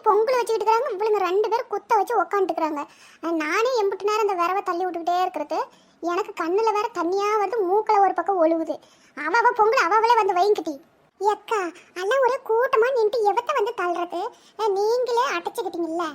பொங்கல் வச்சுக்கிட்டு இருக்காங்க. இவளுங்க 2 பேரும் குத்த வச்சு உக்காந்துக்கிறாங்க. நானே எம்பிட்டு நேரம் அந்த விரவை தள்ளி விட்டுக்கிட்டே இருக்கிறது. எனக்கு கண்ணில் வேற தண்ணியா வருது, மூக்கில் ஒரு பக்கம் ஒழுகுது. அவ பொங்கல் அவளே வந்து வைங்கிட்டி. ஏக்கா எல்லாம் ஒரே கூட்டமா நின்று எவத்த வந்து தள்ளுறது? நீங்களே அடைச்சிக்கிட்டீங்கல்ல,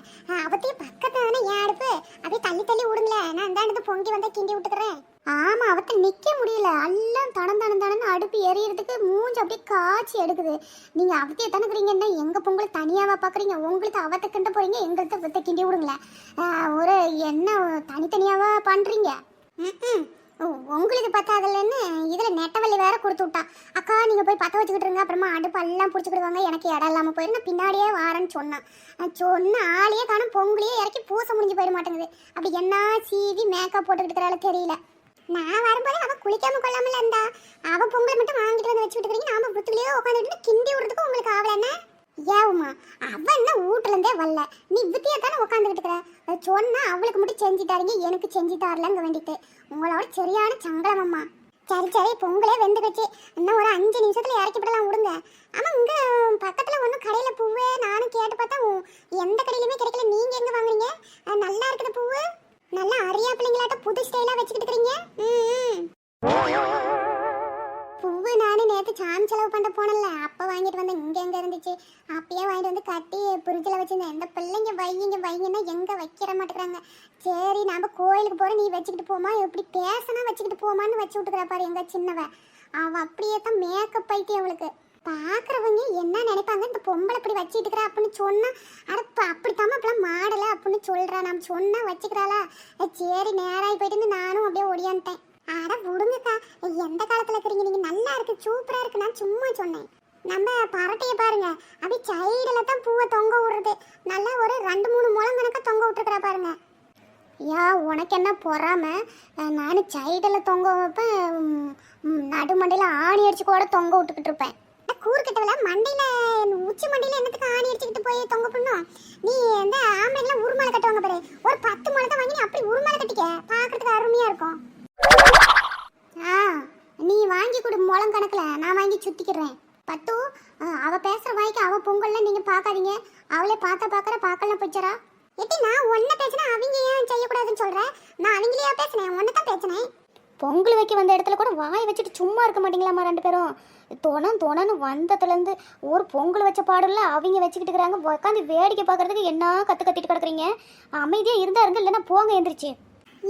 அவத்தையே பக்கத்துல தானே ஏன் அடுப்பு, அப்படியே தள்ளி தள்ளி விடுங்களேன். நான் இந்த இடத்து பொங்கி வந்தா கிண்டி விட்டுக்கிறேன். ஆமா, அவத்த நிக்க முடியல. எல்லாம் தடன்னு அடுப்பு எரியறதுக்கு மூஞ்சி அப்படியே காய்ச்சி எடுக்குது. நீங்க அவத்தையே தானேக்குறீங்கன்னா எங்க பொங்கல் தனியாவா பாக்குறீங்க? உங்களுக்கு அவத்த கிண்ட போறீங்க, எங்களுக்கு வித்த கிண்டி விடுங்களேன். ஒரு என்ன தனித்தனியாவா பண்றீங்க? உங்களுக்கு பத்தாதுலன்னு இதுல நெட்டவள்ளி வேற கொடுத்து விட்டா. அக்கா நீங்க போய் பத்த வச்சுக்கிட்டு இருங்க, அப்புறமா அடுப்பு எல்லாம் பிடிச்சிக்கிடுவாங்க, எனக்கு இடம் இல்லாம போயிரு. நான் பின்னாடியே வாரேன்னு சொன்ன ஆளையே காணும். பொங்கலையே இறக்கி பூச முடிஞ்சு போயிட மாட்டேங்குது. அப்படி என்ன சீவி மேக்கப் போட்டுக்கிட்டு இருக்கிறாள் தெரியல. நான் வரும்போது அவ குளிக்காம கொள்ளாமல இருந்தா. அவ பொங்கலை மட்டும் வாங்கிட்டு வந்து வச்சுக்கிட்டு இருக்கீங்க, நாம புத்துலயே உட்காந்துட்டு கிண்டி விடுறதுக்கு உங்களுக்கு ஆவல என்ன? ஏவுமா அவ என்ன வீட்டுல இருந்தே வரல, நீ வித்தியா தானே உட்காந்துக்கிட்டு இருக்கிற. சொன்னா அவளுக்கு மட்டும் செஞ்சு தாருங்க, எனக்கு செஞ்சு தரலங்க வேண்டிட்டு. உங்களோட சரியான சங்கடமம்மா. சரி பொங்கலே வெந்து வச்சு இன்னும் ஒரு 5 நிமிஷத்துல இறக்கி விடலாம் விடுங்க. ஆமா இங்க பக்கத்துல ஒன்றும் கடையில பூவே நானும் கேட்டு பார்த்தா எந்த கடையிலுமே கிடைக்கல. நீங்க எங்க வாங்குறீங்க? நல்லா இருக்குது பூவு, நல்லா அரியா பிள்ளைங்களாட்ட புது ஸ்டைலா வச்சுக்கிட்டு இருக்கிறீங்க. பூவு நானும் நேற்று சாமி செலவு பண்ண போனல, அப்போ வாங்கிட்டு வந்தேன். இங்கே எங்கே இருந்துச்சு, அப்பயே வாங்கிட்டு வந்து கட்டி புரிஞ்சில் வச்சுருந்தேன். இந்த பிள்ளைங்க வைங்கன்னா எங்கே வைக்கிற மாட்டேங்கிறாங்க. சரி நாம் கோயிலுக்கு போகிறோம், நீ வச்சுக்கிட்டு போமா, எப்படி பேசினா வச்சுக்கிட்டு போமான்னு வச்சு விட்டுக்கிறா பாரு எங்கள் சின்னவ. அவள் அப்படியே தான் மேக்கப் ஆயிட்டே. அவளுக்கு பார்க்குறவங்க என்ன நினைப்பாங்க, இந்த பொம்பளை இப்படி வச்சுட்டு இருக்கிறா அப்படின்னு சொன்னால் அடப்பா அப்படித்தாம இப்பெல்லாம் மாடலை அப்படின்னு சொல்கிறா. நம்ம சொன்னால் வச்சுக்கிறாளா? சரி நேராகி போயிட்டு நானும் அப்படியே ஓடியான்ட்டேன். அட விடுங்கக்கா, எந்த காலத்துல இருக்கிறீங்க நீங்க? நல்லா இருக்கு, சூப்பரா இருக்கு. நான் சும்மா சொன்னேன். நம்ம பரட்டைய பாருங்க, அப்படி சைடுல தான் பூவை தொங்க விடுறது. நல்லா ஒரு 2-3 முழம் கணக்கா தொங்க விட்டுருக்கிறா பாருங்க. யா உனக்கு என்ன பொறாம? நானும் சைடில் தொங்க வைப்பேன், நடுமண்டையில் ஆணி அடிச்சு கூட தொங்க விட்டுக்கிட்டு இருப்பேன். கூறுக்கிட்டவள மண்டையில் உச்சி மண்டையில் என்னத்துக்கு ஆணி அடிச்சுக்கிட்டு போய் தொங்க பண்ணும்? நீ இந்த ஆம்பளைலாம் உருமாலை கட்டுவாங்க பாரு, ஒரு 10 முழத்தை வாங்கி நீ அப்படி உருமாலை கட்டிக்க, பார்க்கறதுக்கு அருமையா இருக்கும். நீ வாங்கி கொடு முழம் கணக்கில், நான் வாங்கி சுத்திக்கிறேன். பட்டு அவ பேசுற வாய்க்கு அவ பொங்கல்ல நீங்க பார்க்காதீங்க. அவளே பார்க்கலாம் போச்சரா. எட்டி நான் ஒன்ன பேசினா அவங்க ஏன் செய்யக்கூடாதுன்னு சொல்றேன்? நான் அவங்களையா பேசினேன், ஒன்ன தான் பேசினேன். பொங்கல் வைக்க வந்த இடத்துல கூட வாய் வச்சுட்டு சும்மா இருக்க மாட்டீங்களாமா 2 பேரும்? தொணன்னு வந்ததுலேருந்து ஒரு பொங்கல் வச்ச பாடல அவங்க வச்சுக்கிட்டு இருக்கிறாங்க. உட்காந்து வேடிக்கை பார்க்கறதுக்கு என்ன கத்திட்டு கிடக்குறீங்க? அமைதியாக இருந்தா இருங்க, இல்லைன்னா போங்க எந்திரிச்சு.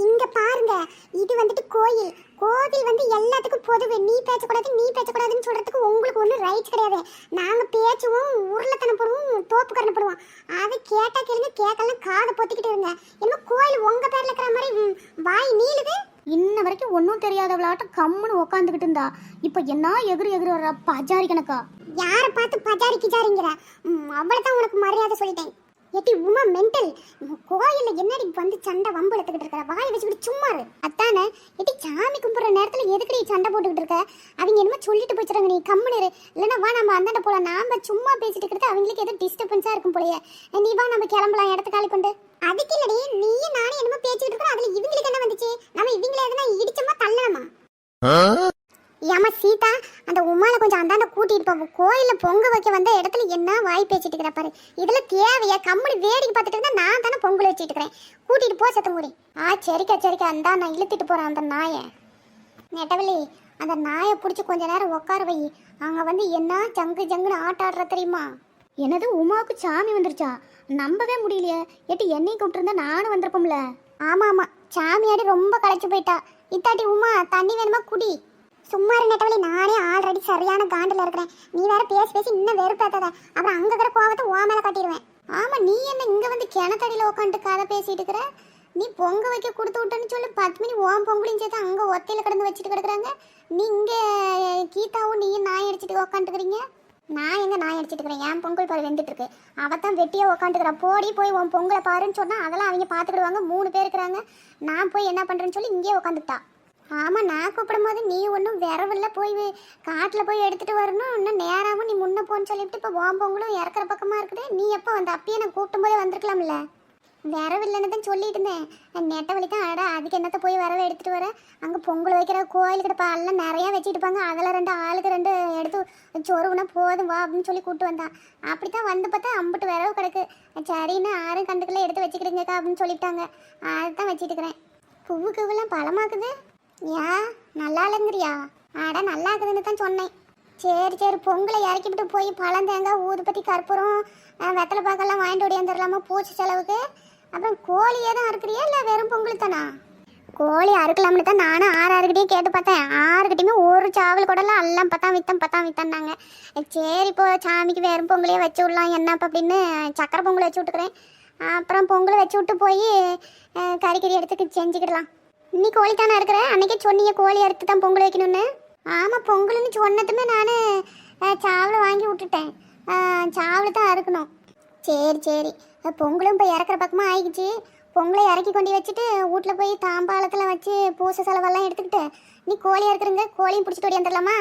இங்க பாருங்க, இது வந்துட்டு கோயில் வந்து எல்லாத்துக்கும் பொதுவே. நீ பேசக்கூடாதுன்னு சொல்றதுக்கு உங்களுக்கு ஒன்றும் ரைட்ஸ் கிடையாது. நாங்க பேச்சுவோம், உருளைத்தனம் போடுவோம், தோப்புக்கரணை போடுவோம். அதை கேட்டா கேளுங்க, கேட்கலாம் காதை பொத்திக்கிட்டு இருங்க. என்ன கோயில் உங்க பேர்ல இருக்கிற மாதிரி வாய் நீளுது? இன்ன வரைக்கும் ஒன்றும் தெரியாதவளாட்டம் கம்முன்னு உட்காந்துக்கிட்டு இருந்தா இப்போ என்ன எகிரி வர்றா பஜாரி கணக்கா. யாரை பார்த்து பஜாரி கிஜாரிங்கிற? அவ்வளோதான் உனக்கு மரியாதை சொல்லிட்டேன். எட்டி உமா மென்டல், கோயில்ல என்னடி வந்து சண்டை வம்பு எடுத்துக்கிட்டு இருக்கிற? வாய் வச்சுக்கிட்டு சும்மா இரு. அத்தானே எட்டி சாமி கும்பிட்ற நேரத்தில் எதுக்கடி சண்டை போட்டுக்கிட்டு இருக்க? அவங்க என்னமோ சொல்லிட்டு போச்சுறாங்க, நீ கம்முனு இரு. இல்லைன்னா வா நம்ம அந்தாண்ட போகலாம். நாம சும்மா பேசிட்டு இருக்கிறது அவங்களுக்கு எதோ டிஸ்டர்பன்ஸாக இருக்கும் போலயே. நீ வா நம்ம கிளம்பலாம், இடத்த காலி கொண்டு. அதுக்கு இல்லடி, நீயும் நானும் என்னமோ பேசிக்கிட்டு இருக்கிறோம், அதில் இவங்களுக்கு என்ன வந்துச்சு? நம்ம இவங்கள எதுனா இடிச்சமா தள்ளலாமா? ஏமா சீதா, அந்த உமால கொஞ்சம் அந்தாண்ட கூட்டிட்டு போவோம். கோயில்ல பொங்க வைக்க வந்த இடத்துல என்ன வாய் பேசிட்டு இருக்கிற பாரு. இதுல தேவையா? கம்முனு வேடிக்கை பார்த்துட்டு இருந்தா நான் தானே பொங்கல் வச்சுட்டு இருக்கிறேன். கூட்டிட்டு போ சத்தம் கூடி. சரிக்கா அந்த நான் இழுத்துட்டு போறேன் அந்த நாயை. நெட்டவள்ளி, அந்த நாயை பிடிச்சி கொஞ்ச நேரம் உட்கார வை. அங்க வந்து என்ன ஜங்குன்னு ஆட்டாடுற தெரியுமா? என்னது உமாவுக்கு சாமி வந்துருச்சா? நம்பவே முடியலையே. எட்டி என்னையும் கூப்பிட்டுருந்தா நானும் வந்திருப்போம்ல. ஆமா சாமியாடி ரொம்ப களைச்சு போயிட்டா. இத்தாட்டி உமா தண்ணி வேணுமா குடி. சும்மா நெட்டவழி, நானே ஆல்ரெடி சரியான காண்டில் இருக்கிறேன். நீ வேற பேசி இன்னும் வெறுப்பேத்தாத. அப்புறம் அங்கே இருக்கிற கோவத்தை ஓ மேலே காட்டிடுவேன். ஆமாம், நீ என்ன இங்கே வந்து கிணத்தடியில் உட்காந்துட்டு கதை பேசிட்டு இருக்கிற? நீ பொங்க வைக்க கொடுத்து விட்டேன்னு சொல்லி 10 மணி ஓம் பொங்கலையும் சேர்த்து அங்கே ஒத்தையில் கிடந்து வச்சுட்டு கிடக்குறாங்க. நீ இங்கே கீதாவும் நீயும் நாய் அடிச்சுட்டு உட்காந்துக்கிறீங்க. நான் எங்கே நாய் அடிச்சுட்டு இருக்கிறேன்? என் பொங்கல் பாரு வெந்துட்டு இருக்கு. அவத்தான் வெட்டியாக உட்காந்துக்கிறா. போய் உன் பொங்கலை பாருன்னு சொன்னால் அதெல்லாம் அவங்க பார்த்துக்கிடுவாங்க. 3 பேர் இருக்கிறாங்க. நான் போய் என்ன பண்ணுறேன்னு சொல்லி இங்கேயே உட்காந்துட்டா. ஆமாம், நான் கூப்பிடும் போது நீ ஒன்றும் விரவில்ல போய் காட்டில் போய் எடுத்துகிட்டு வரணும். இன்னும் நேராகவும் நீ முன்னே போன்னு சொல்லிவிட்டு இப்போ ஓம்பொங்கலும் இறக்குற பக்கமாக இருக்குது. நீ எப்போ வந்து அப்பயே நான் கூப்பிடும் போதே வந்திருக்கலாம்ல. விரவு இல்லைன்னு தான் சொல்லிட்டு இருந்தேன். நெட்ட வழி தான். அடா அதுக்கு என்னத்த போய் விரவை எடுத்துட்டு வர? அங்கே பொங்கல் வைக்கிற கோயிலுக்கிட்ட பால்லாம் நிறையா வச்சுட்டு இருப்பாங்க. அதில் 2 ஆளுக்கு 2 எடுத்து சொருவுனா போதும் வா அப்படின்னு சொல்லி கூப்பிட்டு வந்தான். அப்படி தான் வந்து பார்த்தா அம்பிட்டு விரவு கிடக்கு. சரின்னு 6 கண்டுக்குள்ளே எடுத்து வச்சுக்கிடுங்கக்கா அப்படின்னு சொல்லிட்டாங்க. அதுதான் வச்சுட்டு இருக்கிறேன். பூவுக்குவெல்லாம் பழமாக்குது. ஏன் நல்லா இல்லைங்கிறியா? அட நல்லா இருக்குதுன்னு தான் சொன்னேன். சரி சரி, பொங்கலை இறக்கிவிட்டு போய் பழம், தேங்காய், ஊதுபத்தி, கற்பூரம், வெத்தலை பாக்கெல்லாம் வாங்கிட்டு ஓடியாந்துடலாமா பூச்சி செலவுக்கு? அப்புறம் கோழியே தான் அறுக்கிறியா இல்லை வெறும் பொங்கல் தானா? கோழி அறுக்கலாம்னு தான் நானும் 6 கேட்டு பார்த்தேன். 6 ஒரு சாவல் கூடலாம் எல்லாம் பத்தாம் வித்தான்னாங்க. சரி இப்போ சாமிக்கு வெறும் பொங்கலையே வச்சு விடலாம் என்னப்பா அப்படின்னு சக்கரை பொங்கல் வச்சு விட்டுக்கிறேன். அப்புறம் பொங்கல் வச்சு விட்டு போய் கறி எடுத்து செஞ்சுக்கிடலாம். இன்னைக்கு கோழி தானே இருக்கிற? அன்றைக்கே சொன்னீங்க கோழி அறுத்து தான் பொங்கல் வைக்கணும்னு. ஆமாம், பொங்கல்னு சொன்னதுமே நான் சாவலை வாங்கி விட்டுட்டேன். சாவலை தான் அறுக்கணும். சரி சரி, பொங்கலும் இப்போ இறக்குற பக்கமாக ஆகிடுச்சு. பொங்கலை இறக்கி கொண்டு வச்சுட்டு வீட்டில் போய் தாம்பாளத்தில் வச்சு பூசை செலவெல்லாம் எடுத்துக்கிட்டு நீ கோழி இறக்குறங்க கோழியும் பிடிச்சிட்டு ஓடியாந்துடலாமா?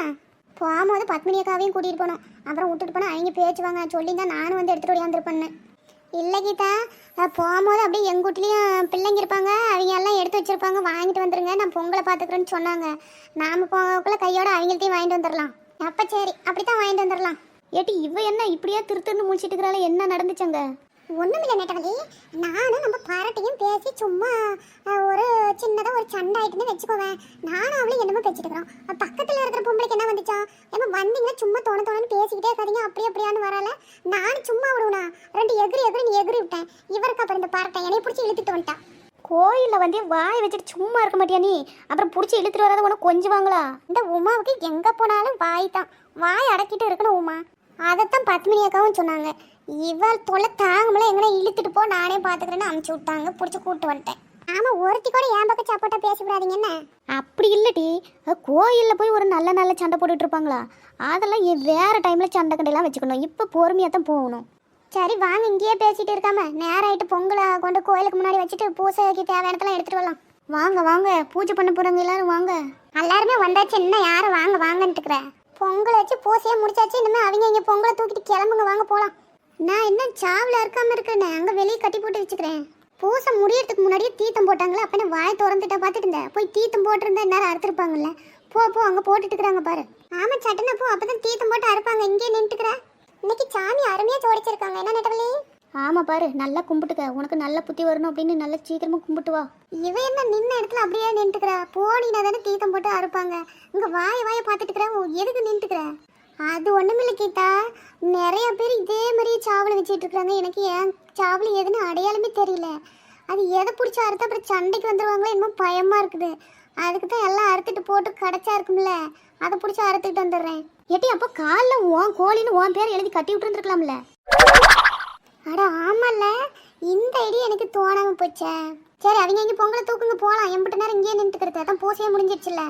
போகும்போது பத்மினி அக்காவையும் கூட்டிகிட்டு போகணும். அப்புறம் விட்டுட்டு போனால் அவங்க பேச்சுவாங்க சொல்லி தான் நானும் வந்து எடுத்துகிட்டு ஓடியாந்துருப்பேன்னு. இல்லை கீதா, போகும்போது அப்படியே எங்கள் வீட்லேயும் பிள்ளைங்க இருப்பாங்க, அவங்க எல்லாம் எடுத்து வச்சுருப்பாங்க, வாங்கிட்டு வந்துடுங்க, நான் பொங்கலை பார்த்துக்கிறேன்னு சொன்னாங்க. நாம் போகக்குள்ளே கையோட அவங்கள்ட்டையும் வாங்கிட்டு வந்துடலாம். அப்போ சரி, அப்படி தான் வாங்கிட்டு வந்துடலாம். ஏட்டி இவ என்ன இப்படியே திருத்துன்னு முடிச்சிட்டு இருக்கிறாள்? என்ன நடந்துச்சங்க? ஒன்றுமில்லை நெட்டவழி, நானும் நம்ம பாராட்டையும் பேசி சும்மா ஒரு சின்னதாக ஒரு சண்டை ஆகிட்டுன்னு வச்சுக்கோவேன். நானும் அவளையும் என்னமோ பேசிட்டுக்கிறோம். பக்கத்தில் இருக்கிற பொம்பளைக்கு என்ன வந்துச்சா? ஏமா வந்தீங்கன்னா சும்மா தோணுன்னு பேசிக்கிட்டே இருக்காதீங்க, அப்படியான்னு வரல. நானும் சும்மா விடுவேனா 2 எகிரி நீ எகிரி விட்டேன். இவருக்கு அப்புறம் இந்த பாராட்டை என்னை பிடிச்சி இழுத்துட்டு வந்துட்டான். கோயிலில் வந்து வாய் வச்சுட்டு சும்மா இருக்க மாட்டியா நீ? அப்புறம் பிடிச்சி இழுத்துட்டு வராத உனக்கு கொஞ்சுவாங்களா? இந்த உமாவுக்கு எங்கே போனாலும் வாய் தான், வாய் அடக்கிட்டு இருக்கணும் உமா. அதைத்தான் பத்மினி அக்காவும் சொன்னாங்க. இவள் தொலை தாங்கமல எங்கன்னா இழுத்துட்டு போ, நானே பார்த்துக்கிறேன்னு அனுப்பிச்சி விட்டாங்க. பிடிச்சி கூப்பிட்டு வந்துட்டேன். ஆமாம், ஒருத்தி கூட என் பக்கம் சப்போட்டா பேசக்கூடாதீங்க என்ன? அப்படி இல்லட்டி, கோயிலில் போய் ஒரு நல்ல சண்டை போட்டுட்டு இருப்பாங்களா? அதெல்லாம் வேறு டைமில் சண்டை கண்டையெல்லாம் வச்சுக்கணும். இப்போ பொறுமையாக தான் போகணும். சரி வாங்க, இங்கேயே பேசிட்டு இருக்காம நேரம் ஆகிட்டு பொங்கலை கொண்டு கோயிலுக்கு முன்னாடி வச்சுட்டு பூசைக்கு தேவையானதெல்லாம் எடுத்துகிட்டு வரலாம். வாங்க வாங்க, பூஜை பண்ண போகிறாங்க எல்லாரும் வாங்க. எல்லாருமே வந்தாச்சு, இன்னும் யாரும் வாங்கன்ட்டு இருக்கிறேன். பொங்கலை வச்சு பூசையாக முடிச்சாச்சு. இனிமேல் அவங்க இங்கே பொங்கலை தூக்கிட்டு கிளம்புங்க, வாங்க போகலாம். நான் என்ன சாவில் இருக்காமல் இருக்கேன்னு அங்கே வெளியே கட்டி போட்டு வச்சுக்கிறேன். பூசை முடியறதுக்கு முன்னாடியே தீர்த்தம் போட்டாங்களே, அப்போ நான் வாயை திறந்துட்டா பார்த்துட்டு இருந்தேன். போய் தீர்த்தம் போட்டிருந்தா நேரம் அறுத்துருப்பாங்கல்ல. போ அங்கே போட்டுட்டு இருக்கிறாங்க பாரு. ஆமாம் சட்டனா போ, அப்போ தான் தீர்த்தம் போட்டு அறுப்பாங்க. இங்கே நின்றுக்கிறேன். இன்னைக்கு சாமி அருமையாக ஜோடிச்சிருக்காங்க என்ன நெட்டவழி? ஆமாம் பாரு, நல்லா கும்பிட்டுக்க, உனக்கு நல்ல புத்தி வரணும் அப்படின்னு நல்லா சீக்கிரமாக கும்பிட்டு வா. இவ என்ன நின்ன இடத்துல அப்படியே நின்றுக்கிறா? போனீனா தானே தீர்த்தம் போட்டு அறுப்பாங்க. இங்கே வாயை பார்த்துட்டு இருக்கிறேன், எதுக்கு நின்றுக்கிற? அது ஒன்றுமில்லை கீதா, நிறைய பேர் இதே மாதிரியே சாவலை வச்சுட்டு இருக்கிறாங்க. எனக்கு ஏன் சாவல் எதுன்னு அடையாளமே தெரியல. அது எதை பிடிச்சி அறுத்து அப்புறம் சண்டைக்கு வந்துடுவாங்களோ என்னமோ பயமாக இருக்குது. அதுக்கு தான் எல்லாம் அறுத்துட்டு போட்டு கடைச்சா இருக்கும்ல, அதை பிடிச்சி அறுத்துக்கிட்டு வந்துடுறேன். ஏட்டி அப்போ காலில் உன் கோழின்னு உன் பேர் எழுதி கட்டி விட்டுருந்துருக்கலாம்ல? அட ஆமாம்ல, இந்த ஐடியா எனக்கு தோணாமல் போச்சே. சரி அவங்க இங்கே பொங்கலை தூக்குங்க போகலாம். எம்பிட்டு நேரம் இங்கேயே நின்றுக்கிறது, அதான் பூசையே முடிஞ்சிடுச்சுல்ல.